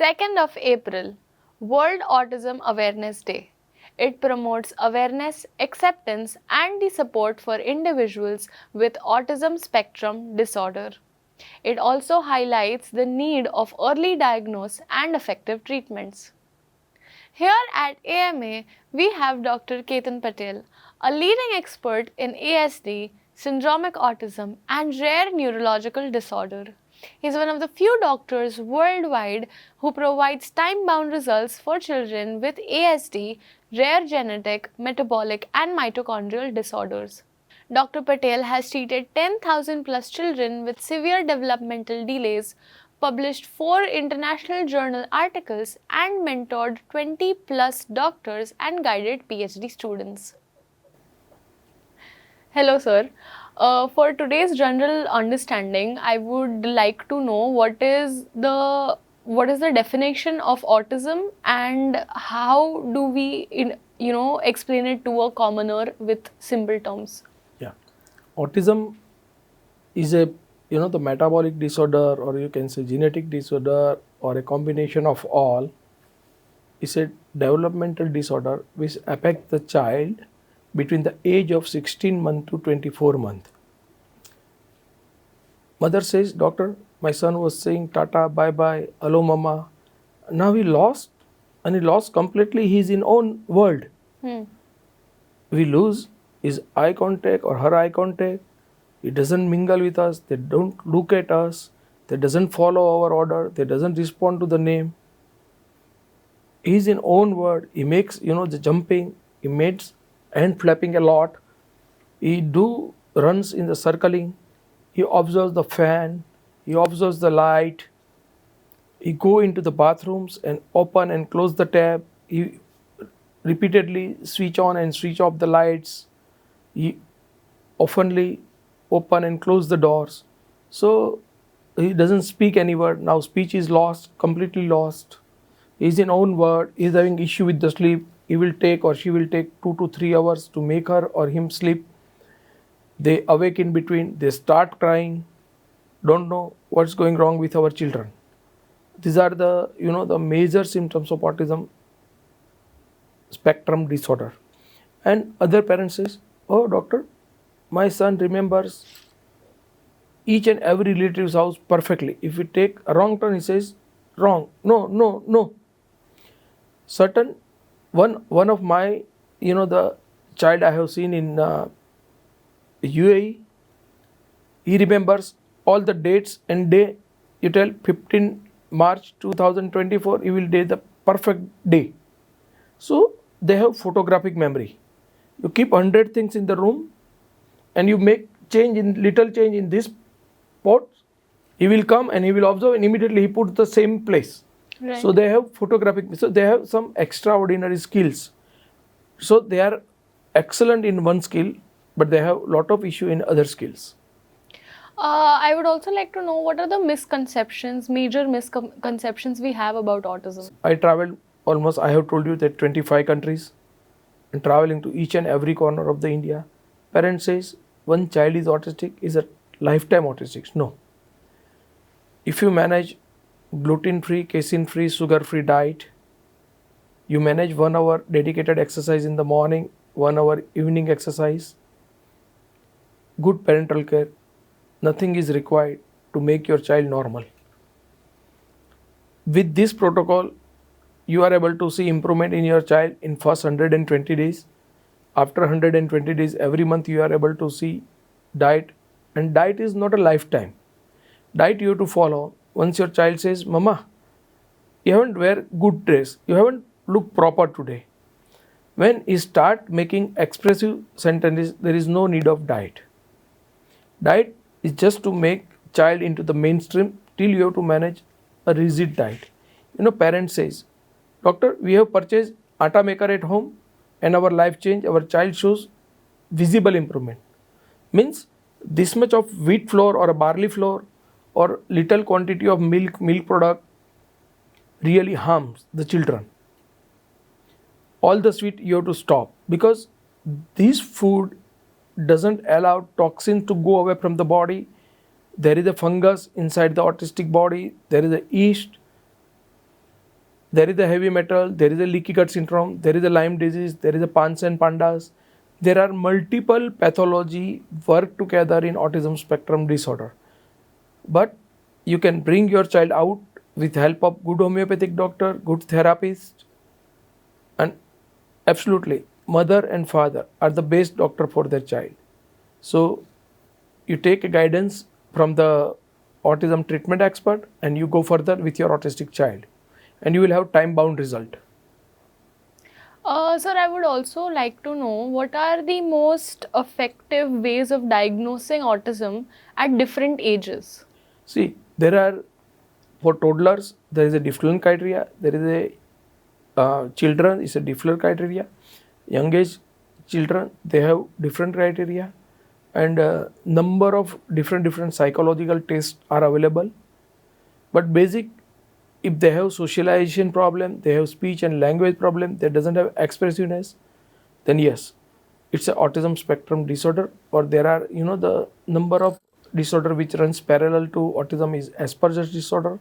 2nd of April, World Autism Awareness Day. It promotes awareness, acceptance, and the support for individuals with autism spectrum disorder. It also highlights the need of early diagnosis and effective treatments. Here at AMA, we have Dr. Ketan Patel, a leading expert in ASD, syndromic autism, and rare neurological disorder. He is one of the few doctors worldwide who provides time-bound results for children with ASD, rare genetic, metabolic, and mitochondrial disorders. Dr. Patel has treated 10,000 plus children with severe developmental delays, published 4 international journal articles, and mentored 20 plus doctors and guided PhD students. Hello, sir. For today's general understanding, I would like to know what is the definition of autism and how do we explain it to a commoner with simple terms. Yeah, autism is the metabolic disorder, or you can say genetic disorder, or a combination of all. Is a developmental disorder which affects the child between the age of 16 months to 24 months. Mother says, doctor, my son was saying tata, bye bye, hello mama. Now he lost, and he lost completely his own world. We lose his eye contact or her eye contact. He doesn't mingle with us. They don't look at us. They doesn't follow our order. They doesn't respond to the name. He's in own word. He makes the jumping. He makes hand flapping a lot. He runs in the circling. He observes the fan. He observes the light. He go into the bathrooms and open and close the tap. He repeatedly switch on and switch off the lights. He oftenly open and close the doors. So he doesn't speak any word. Now speech is lost, completely lost. He's in own word. He's having issue with the sleep. He will take or she will take 2 to 3 hours to make her or him sleep. They awake in between. They start crying. Don't know what's going wrong with our children. These are the major symptoms of autism spectrum disorder. And other parents says, oh doctor, my son remembers each and every relative's house perfectly. If we take a wrong turn, he says, wrong, no. Certain one of my, the child I have seen in UAE, he remembers all the dates and day. You tell 15 March 2024, he will day the perfect day. So they have photographic memory. You keep 100 things in the room and you make little change in this pot, he will come and he will observe and immediately he puts the same place. Right. So they have photographic, so they have some extraordinary skills. So they are excellent in one skill, but they have lot of issue in other skills. I would also like to know what are the major misconceptions we have about autism. I traveled almost, I have told you that 25 countries and traveling to each and every corner of the India. Parents says one child is autistic is a lifetime autistic. No. If you manage gluten-free, casein-free, sugar-free diet, you manage 1 hour dedicated exercise in the morning, 1 hour evening exercise, good parental care, nothing is required to make your child normal. With this protocol, you are able to see improvement in your child in first 120 days. After 120 days, every month you are able to see diet, and diet is not a lifetime. Diet you have to follow. Once your child says, Mama, you haven't wear good dress, you haven't looked proper today. When you start making expressive sentences, there is no need of diet. Diet is just to make child into the mainstream till you have to manage a rigid diet. Parent says, doctor, we have purchased atta maker at home and our life change, our child shows visible improvement. Means this much of wheat flour or a barley flour or little quantity of milk product really harms the children. All the sweet you have to stop, because this food doesn't allow toxins to go away from the body. There is a fungus inside the autistic body. There is a yeast. There is a heavy metal, there is a leaky gut syndrome, there is a Lyme disease, there is a pans and pandas. There are multiple pathology work together in autism spectrum disorder. But you can bring your child out with help of good homeopathic doctor, good therapist, and absolutely mother and father are the best doctor for their child. So you take a guidance from the autism treatment expert and you go further with your autistic child, and you will have time bound result. Sir, I would also like to know what are the most effective ways of diagnosing autism at different ages? See, there are, for toddlers there is a different criteria, there is a children is a different criteria, young age children they have different criteria, and number of different psychological tests are available. But basic, if they have socialization problem, they have speech and language problem, they doesn't have expressiveness, then yes, it's a autism spectrum disorder. Or there are, the number of disorder which runs parallel to autism is Asperger's disorder,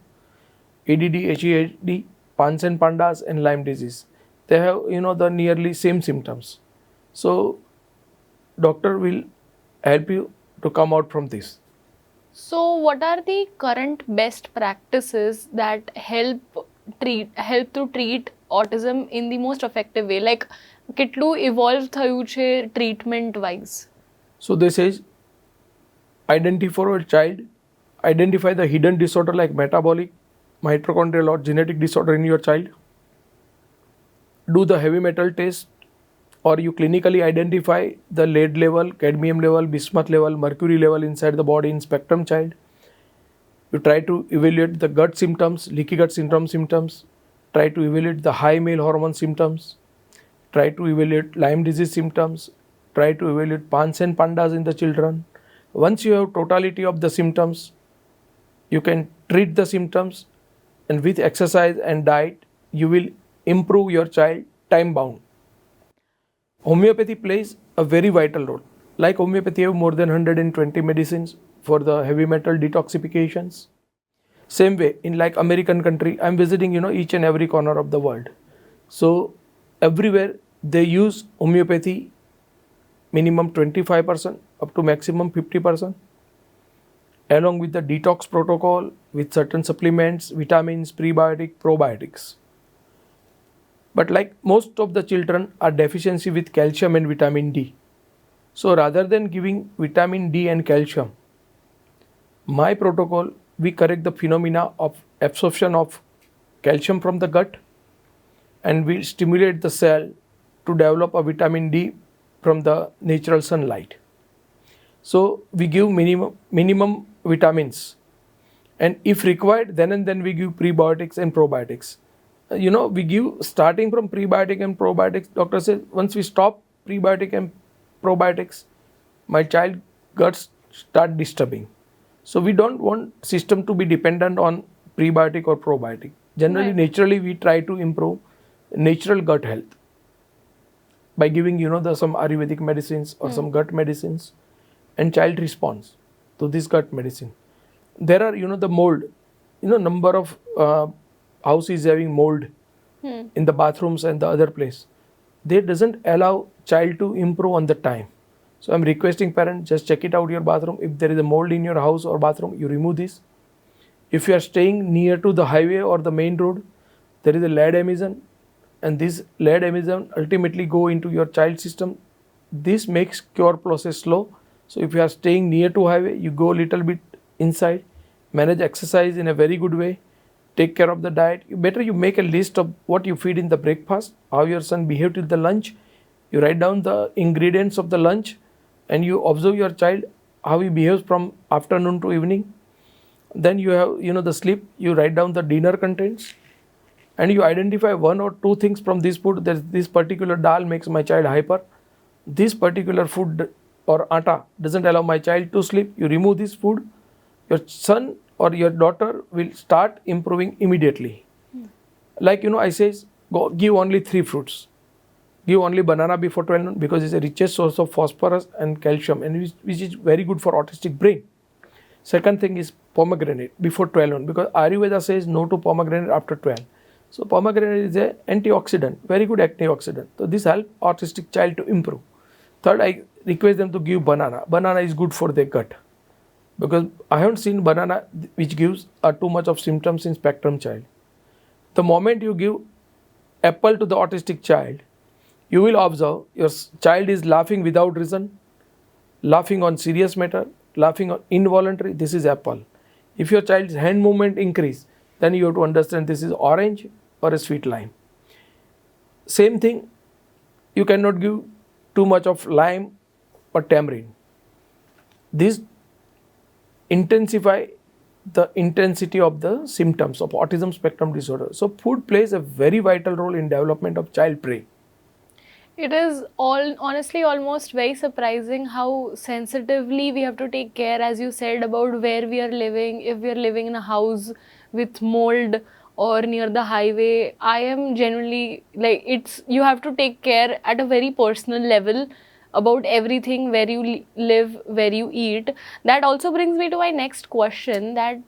ADD, HEAD, Pans and Pandas, and Lyme disease. They have, the nearly same symptoms. So doctor will help you to come out from this. So, what are the current best practices that help to treat autism in the most effective way? Like, કેટલું evolve થયું છે treatment wise? So they say, identify for a child, identify the hidden disorder like metabolic, mitochondrial or genetic disorder in your child. Do the heavy metal test, or you clinically identify the lead level, cadmium level, bismuth level, mercury level inside the body in spectrum child. You try to evaluate the gut symptoms, leaky gut syndrome symptoms. Try to evaluate the high male hormone symptoms. Try to evaluate Lyme disease symptoms. Try to evaluate Pans and Pandas in the children. Once you have totality of the symptoms, you can treat the symptoms, and with exercise and diet, you will improve your child time bound. Homeopathy plays a very vital role. Like homeopathy have more than 120 medicines for the heavy metal detoxifications. Same way, in like American country, I'm visiting, each and every corner of the world. So everywhere they use homeopathy minimum 25% up to maximum 50%, along with the detox protocol with certain supplements, vitamins, prebiotic, probiotics. But like most of the children are deficiency with calcium and vitamin D. So rather than giving vitamin D and calcium, my protocol, we correct the phenomena of absorption of calcium from the gut, and we stimulate the cell to develop a vitamin D from the natural sunlight. So we give minimum vitamins, and if required, then and then we give prebiotics and probiotics. We give starting from prebiotic and probiotics. Doctor says once we stop prebiotic and probiotics, my child guts start disturbing. So we don't want system to be dependent on prebiotic or probiotic. Generally, Right. naturally, we try to improve natural gut health by giving some Ayurvedic medicines or some gut medicines, and child responds to this gut medicine. There are the mold, number of house is having mold in the bathrooms and the other place. They doesn't allow child to improve on the time. So I'm requesting parents, just check it out your bathroom. If there is a mold in your house or bathroom, you remove this. If you are staying near to the highway or the main road, there is a lead emission, and this lead emission ultimately go into your child system. This makes cure process slow. So if you are staying near to highway, you go little bit inside, manage exercise in a very good way, take care of the diet. Better you make a list of what you feed in the breakfast, how your son behaved till the lunch. You write down the ingredients of the lunch, and you observe your child, how he behaves from afternoon to evening. Then you have, the sleep, you write down the dinner contents, and you identify one or two things from this food. That this particular dal makes my child hyper. This particular food or atta doesn't allow my child to sleep. You remove this food, your son or your daughter will start improving immediately. Like, I say, go give only 3 fruits. Give only banana before 12 noon because it's a richest source of phosphorus and calcium, and which is very good for autistic brain. Second thing is pomegranate before 12 noon, because Ayurveda says no to pomegranate after 12. So pomegranate is an antioxidant, very good antioxidant. So this helps autistic child to improve. Third, I request them to give banana. Banana is good for their gut, because I haven't seen banana which gives too much of symptoms in spectrum child. The moment you give apple to the autistic child, you will observe your child is laughing without reason, laughing on serious matter, laughing on involuntary. This is apple. If your child's hand movement increase, then you have to understand this is orange or a sweet lime. Same thing, you cannot give too much of lime or tamarind. These intensify the intensity of the symptoms of autism spectrum disorder. So food plays a very vital role in development of child brain. It is all honestly almost very surprising how sensitively we have to take care, as you said, about where we are living. If we are living in a house with mold or near the highway, I am genuinely like, it's, you have to take care at a very personal level about everything, where you live, where you eat. That also brings me to my next question, that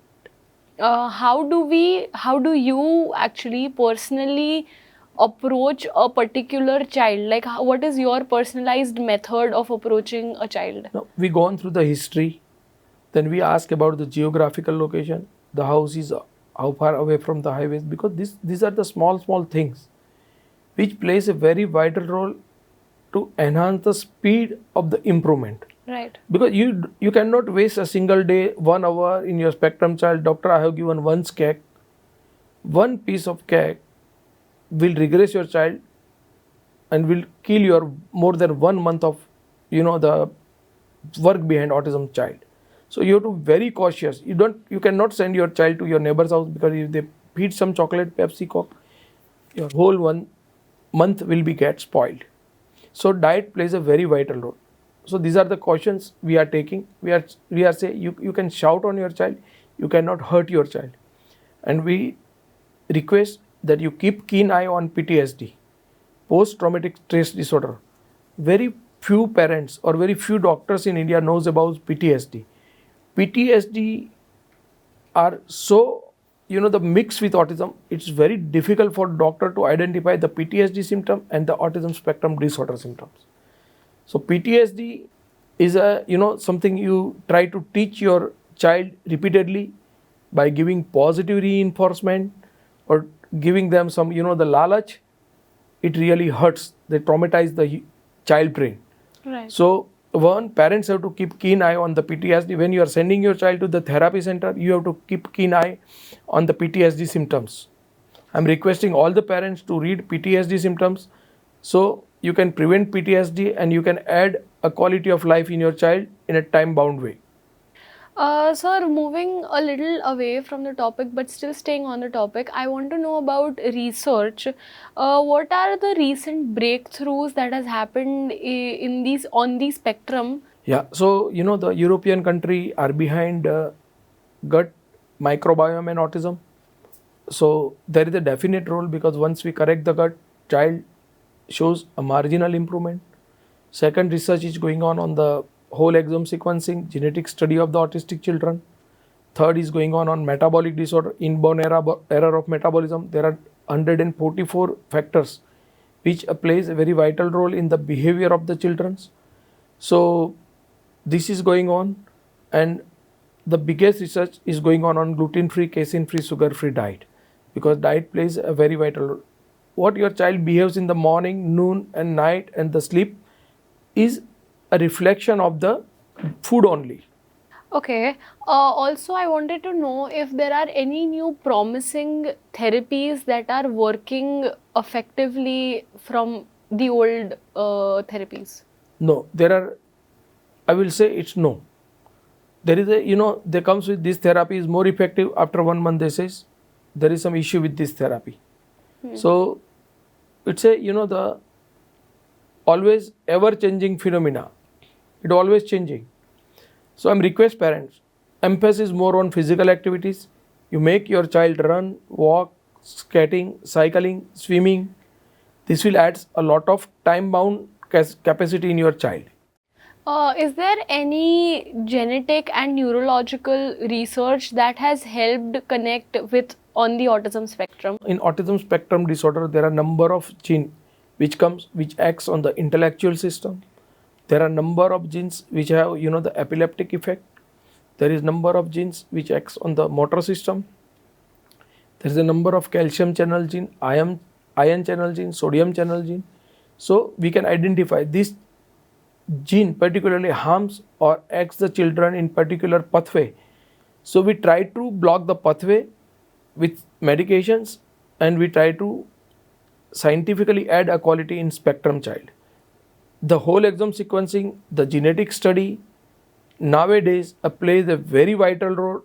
how do you actually personally approach a particular child? Like, what is your personalized method of approaching a child? Now, we go on through the history, then we ask about the geographical location, the house is how far away from the highways, because these are the small things which plays a very vital role to enhance the speed of the improvement. Right. Because you cannot waste a single day, 1 hour in your spectrum child. Doctor, I have given one cake. One piece of cake will regress your child and will kill your more than 1 month of the work behind autism child. So you have to be very cautious. You cannot send your child to your neighbor's house, because if they feed some chocolate, Pepsi, Coke, your whole 1 month will be get spoiled. So diet plays a very vital role. So these are the cautions we are taking. We are saying you can shout on your child, you cannot hurt your child, and we request that you keep keen eye on PTSD, post traumatic stress disorder. Very few parents or very few doctors in India knows about PTSD. PTSD are so the mix with autism. It's very difficult for doctor to identify the PTSD symptom and the autism spectrum disorder symptoms. So PTSD is a something you try to teach your child repeatedly by giving positive reinforcement or giving them some the lalach. It really hurts. They traumatize the child brain. Right. So one, parents have to keep keen eye on the PTSD. When you are sending your child to the therapy center, you have to keep keen eye on the PTSD symptoms. I'm requesting all the parents to read PTSD symptoms, so you can prevent PTSD and you can add a quality of life in your child in a time bound way. Sir, moving a little away from the topic but still staying on the topic, I want to know about research. What are the recent breakthroughs that has happened in these on the spectrum? Yeah, so the European country are behind gut microbiome and autism. So there is a definite role, because once we correct the gut, child shows a marginal improvement. Second, research is going on the whole exome sequencing, genetic study of the autistic children. Third is going on metabolic disorder, inborn error of metabolism. There are 144 factors which plays a very vital role in the behavior of the children. So this is going on, and the biggest research is going on gluten-free, casein-free, sugar-free diet, because diet plays a very vital role. What your child behaves in the morning, noon and night and the sleep is a reflection of the food only. Okay. Also, I wanted to know if there are any new promising therapies that are working effectively from the old therapies. No, I will say it's no. There is they comes with this therapy is more effective. After 1 month, they says there is some issue with this therapy. So it's the always ever changing phenomena. It always changing. So I'm request parents, emphasis more on physical activities. You make your child run, walk, skating, cycling, swimming. This will add a lot of time bound capacity in your child. Is there any genetic and neurological research that has helped connect with on the autism spectrum? In autism spectrum disorder, there are number of genes which acts on the intellectual system. There are number of genes which have the epileptic effect. There is number of genes which acts on the motor system. There is a number of calcium channel gene, ion channel gene, sodium channel gene. So we can identify this gene particularly harms or acts the children in particular pathway. So we try to block the pathway with medications, and we try to scientifically add a quality in spectrum child. The whole exome sequencing, the genetic study nowadays plays a very vital role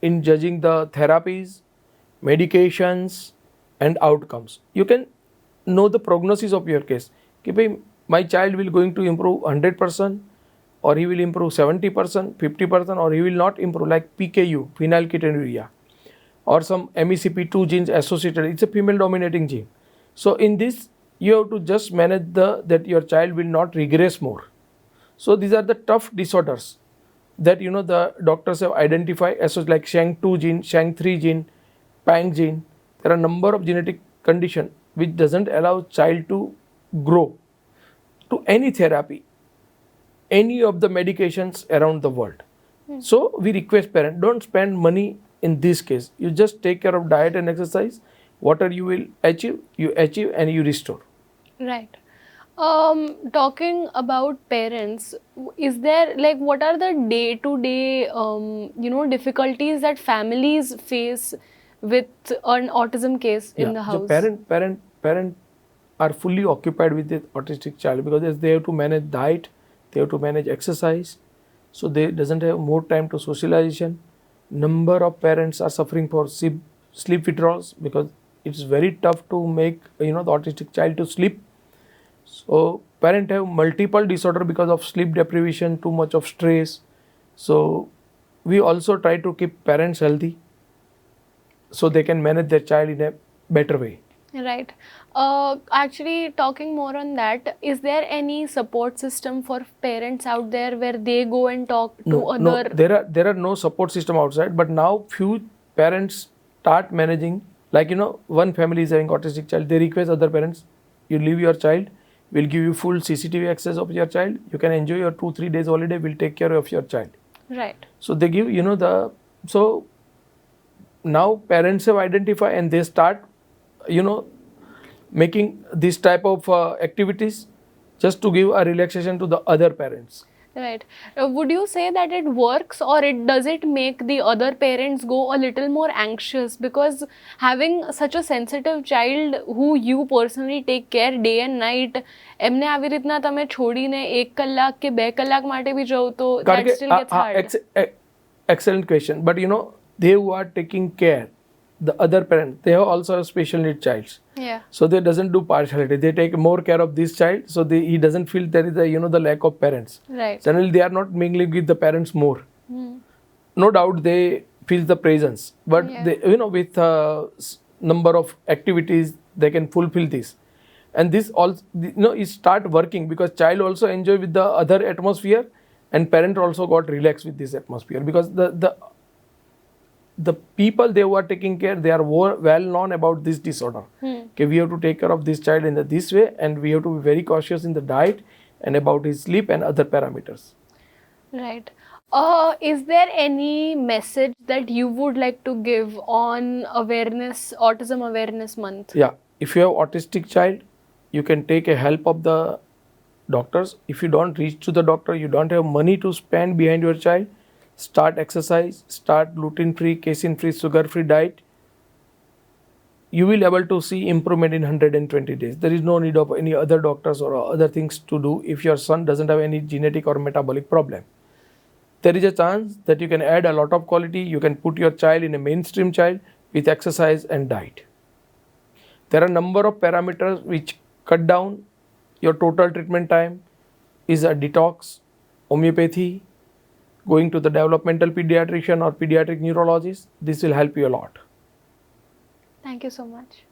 in judging the therapies, medications and outcomes. You can know the prognosis of your case. Ki my child will going to improve 100%, or he will improve 70%, 50%, or he will not improve, like PKU, phenylketonuria, or some MECP2 genes associated. It's a female dominating gene. So in this, you have to just manage that your child will not regress more. So these are the tough disorders that the doctors have identified as like SHANK2 gene, SHANK3 gene, PANG gene. There are a number of genetic conditions which doesn't allow child to grow to any therapy, any of the medications around the world. So we request parents, don't spend money in this case. You just take care of diet and exercise. Whatever you will achieve, you achieve and you restore. Right. Talking about parents, is there, like, what are the day-to-day, difficulties that families face with an autism case in the house? The parent are fully occupied with the autistic child because they have to manage diet, they have to manage exercise, so they doesn't have more time to socialization. Number of parents are suffering for sleep withdrawals because it's very tough to make the autistic child to sleep. So parents have multiple disorder because of sleep deprivation, too much of stress. So we also try to keep parents healthy so they can manage their child in a better way. Right. Actually, talking more on that, is there any support system for parents out there where they go and talk to other? No, there are no support system outside, but now few parents start managing, like one family is having autistic child, they request other parents, you leave your child, we'll give you full CCTV access of your child, you can enjoy your 2-3 days holiday, we'll take care of your child. Right. So they give so now parents have identified and they start making this type of activities just to give a relaxation to the other parents. Right. Would you say that it works, or does it make the other parents go a little more anxious? Because having such a sensitive child who you personally take care day and night, એમને આવી રીતના તમે છોડીને 1 કલાક કે 2 કલાક માટે બી જાઓ તો that still gets hard. Excellent question. But they who are taking care, the other parent, they have also a special need child. Yeah. So they doesn't do partiality. They take more care of this child, so he doesn't feel there is a the lack of parents. Right. Generally, they are not mingling with the parents more. No doubt they feel the presence, but they with number of activities they can fulfill this, and this also it start working because child also enjoy with the other atmosphere, and parent also got relaxed with this atmosphere because the people they were taking care, they are well known about this disorder. Okay, we have to take care of this child in this way, and we have to be very cautious in the diet and about his sleep and other parameters. Right. Is there any message that you would like to give on Autism Awareness Month? Yeah, if you have autistic child, you can take a help of the doctors. If you don't reach to the doctor, you don't have money to spend behind your child, start exercise, start gluten-free, casein-free, sugar-free diet. You will able to see improvement in 120 days. There is no need of any other doctors or other things to do if your son doesn't have any genetic or metabolic problem. There is a chance that you can add a lot of quality. You can put your child in a mainstream child with exercise and diet. There are a number of parameters which cut down your total treatment time. Is a detox, homeopathy, going to the developmental pediatrician or pediatric neurologist. This will help you a lot. Thank you so much.